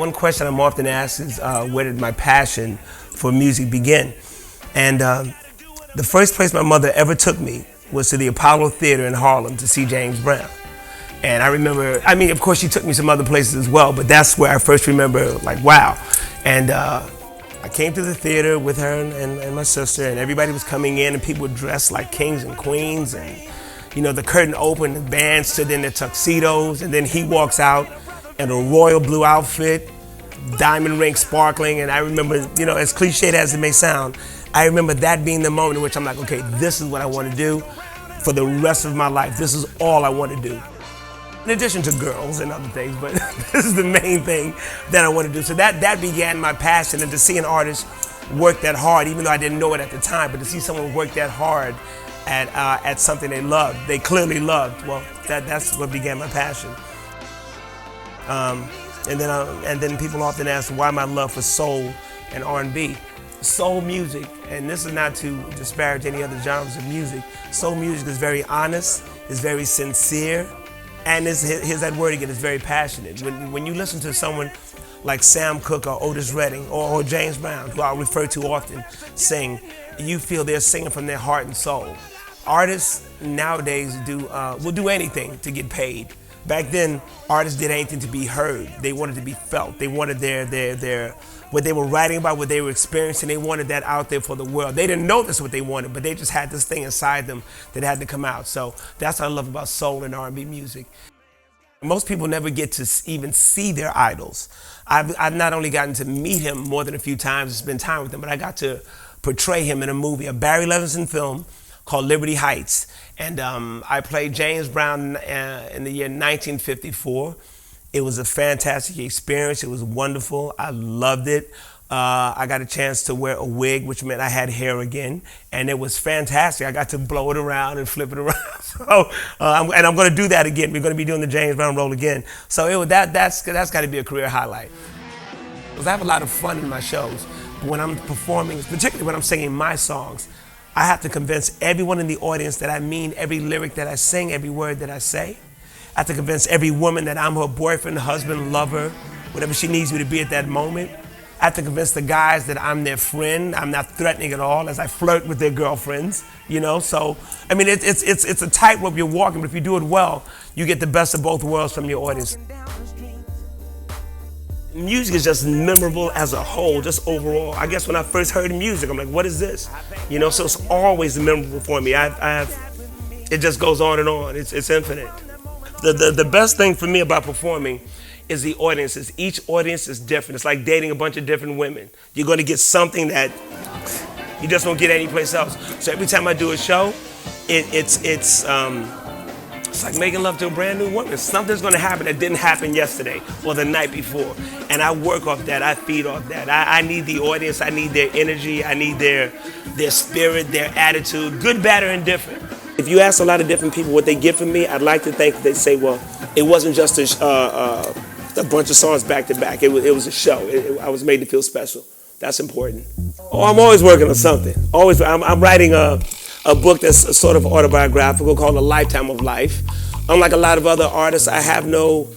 One question I'm often asked is, where did my passion for music begin? And the first place my mother ever took me was to the Apollo Theater in Harlem to see James Brown. And I remember, I mean, of course she took me some other places as well, but that's where I first remember, like, wow. And I came to the theater with her and my sister, and everybody was coming in, and people were dressed like kings and queens, and you know, the curtain opened, the band stood in their tuxedos, and then he walks out in a royal blue outfit, diamond ring sparkling, and I remember, you know, as cliched as it may sound, I remember that being the moment in which I'm like, okay, this is what I want to do for the rest of my life. This is all I want to do. In addition to girls and other things, but this is the main thing that I want to do. So that began my passion, and to see an artist work that hard, even though I didn't know it at the time, but to see someone work that hard at something they loved, they clearly loved, well, that's what began my passion. And then people often ask why my love for soul and R&B. Soul music, and this is not to disparage any other genres of music, soul music is very honest, is very sincere, and here's that word again, it's very passionate. When you listen to someone like Sam Cooke or Otis Redding or James Brown, who I'll refer to often, sing, you feel they're singing from their heart and soul. Artists nowadays will do anything to get paid. Back then, artists did anything to be heard. They wanted to be felt. They wanted their what they were writing about, what they were experiencing, they wanted that out there for the world. They didn't know that's what they wanted, but they just had this thing inside them that had to come out. So that's what I love about soul and R&B music. Most people never get to even see their idols. I've not only gotten to meet him more than a few times and spend time with him, but I got to portray him in a movie, a Barry Levinson film called Liberty Heights. And I played James Brown in the year 1954. It was a fantastic experience. It was wonderful. I loved it. I got a chance to wear a wig, which meant I had hair again, and it was fantastic. I got to blow it around and flip it around. So, and I'm going to do that again. We're going to be doing the James Brown role again. So that's got to be a career highlight. Because I have a lot of fun in my shows. But when I'm performing, particularly when I'm singing my songs, I have to convince everyone in the audience that I mean every lyric that I sing, every word that I say. I have to convince every woman that I'm her boyfriend, husband, lover, whatever she needs me to be at that moment. I have to convince the guys that I'm their friend. I'm not threatening at all as I flirt with their girlfriends, you know? So, I mean, it's a tightrope you're walking, but if you do it well, you get the best of both worlds from your audience. Music is just memorable as a whole, just overall. I guess when I first heard music, I'm like, what is this? You know, so it's always memorable for me. It just goes on and on. It's infinite. The best thing for me about performing is the audiences. Each audience is different. It's like dating a bunch of different women. You're going to get something that you just won't get anyplace else. So every time I do a show, it's like making love to a brand new woman. Something's going to happen that didn't happen yesterday or the night before. And I work off that. I feed off that. I need the audience. I need their energy. I need their spirit, their attitude, good, bad, or indifferent. If you ask a lot of different people what they get from me, I'd like to think that they say, well, it wasn't just a bunch of songs back to back. It was a show. I was made to feel special. That's important. Oh, I'm always working on something. Always. I'm writing a book that's sort of autobiographical called A Lifetime of Life. Unlike a lot of other artists, I have no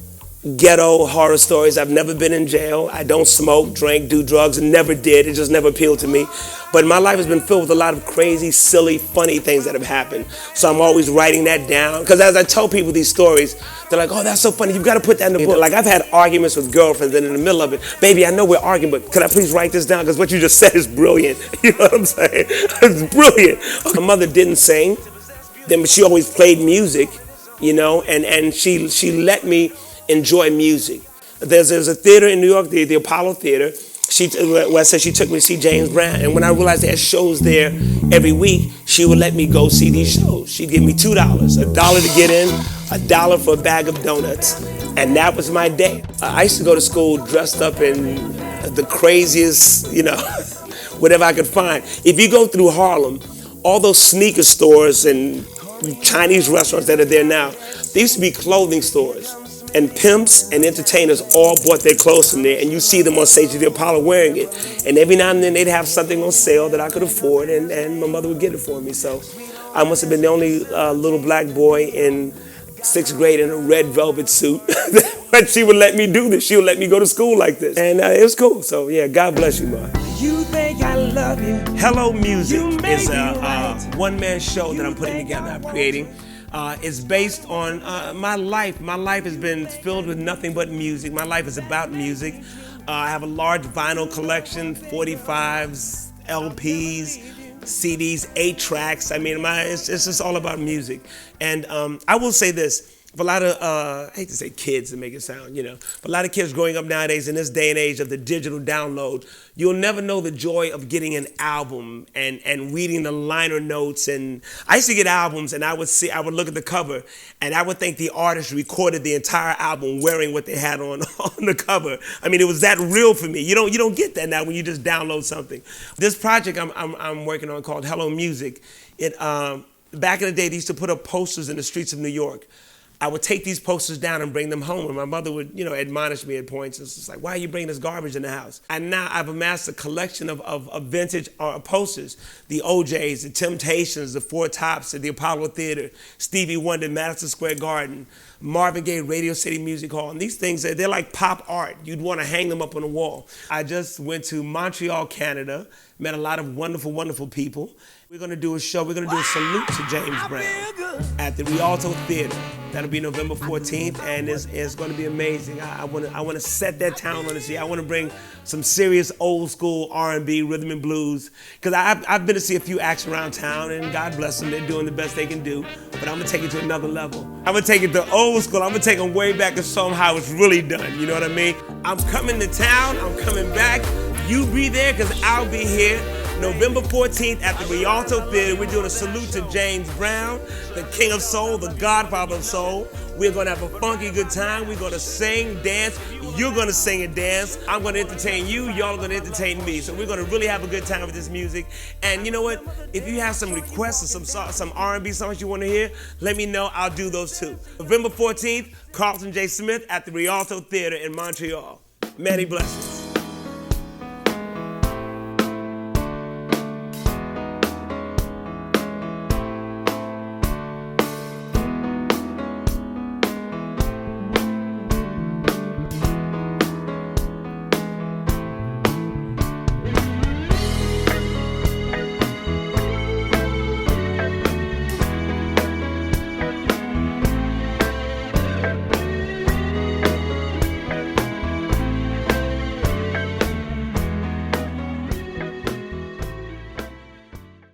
ghetto horror stories. I've never been in jail. I don't smoke, drink, do drugs, and never did. It just never appealed to me. But my life has been filled with a lot of crazy, silly, funny things that have happened. So I'm always writing that down. Because as I tell people these stories, they're like, oh, that's so funny. You've got to put that in the book. Like, I've had arguments with girlfriends, and in the middle of it, baby, I know we're arguing, but could I please write this down? Because what you just said is brilliant. You know what I'm saying? It's brilliant. My mother didn't sing, but she always played music, you know, and she let me enjoy music. There's a theater in New York, the Apollo Theater, where I said she took me to see James Brown. And when I realized they had shows there every week, she would let me go see these shows. She'd give me $2, $1 to get in, $1 for a bag of donuts. And that was my day. I used to go to school dressed up in the craziest, you know, whatever I could find. If you go through Harlem, all those sneaker stores and Chinese restaurants that are there now, they used to be clothing stores. And pimps and entertainers all bought their clothes from there, and you see them on stage at the Apollo wearing it. And every now and then they'd have something on sale that I could afford, and my mother would get it for me. So I must have been the only little black boy in 6th grade in a red velvet suit that but she would let me do this. She would let me go to school like this. And it was cool. So yeah, God bless you, man. You think I love you. Hello Music is a one-man show that I'm putting together, I'm creating. It's based on my life. My life has been filled with nothing but music. My life is about music. I have a large vinyl collection, 45s, LPs, CDs, 8 tracks. I mean, it's just all about music. And I will say this. For a lot of, I hate to say kids to make it sound, but a lot of kids growing up nowadays in this day and age of the digital download, you'll never know the joy of getting an album and reading the liner notes. And I used to get albums and I would look at the cover and I would think the artist recorded the entire album wearing what they had on the cover. I mean, it was that real for me. You don't get that now when you just download something. This project I'm working on called Hello Music, back in the day, they used to put up posters in the streets of New York. I would take these posters down and bring them home, and my mother would, admonish me at points. It's just like, why are you bringing this garbage in the house? And now I've amassed a collection of vintage posters, the OJs, the Temptations, the Four Tops at the Apollo Theater, Stevie Wonder, Madison Square Garden, Marvin Gaye, Radio City Music Hall. And these things, they're like pop art. You'd want to hang them up on the wall. I just went to Montreal, Canada, met a lot of wonderful, wonderful people. We're going to do a show. We're going to do a salute to James Brown at the Rialto Theater. That'll be November 14th, and it's going to be amazing. I want to set that town on the sea. I want to bring some serious old school R&B, rhythm and blues, because I've been to see a few acts around town, and God bless them, they're doing the best they can do. But I'm going to take it to another level. I'm going to take it to old school. I'm going to take them way back and show them how it's really done. You know what I mean? I'm coming to town. I'm coming back. You be there, because I'll be here. November 14th at the Rialto Theater, we're doing a salute to James Brown, the King of Soul, the Godfather of Soul. We're going to have a funky good time. We're going to sing, dance. You're going to sing and dance. I'm going to entertain you. Y'all are going to entertain me. So we're going to really have a good time with this music. And you know what? If you have some requests or some R&B songs you want to hear, let me know. I'll do those too. November 14th, Carlton J. Smith at the Rialto Theater in Montreal. Many blessings.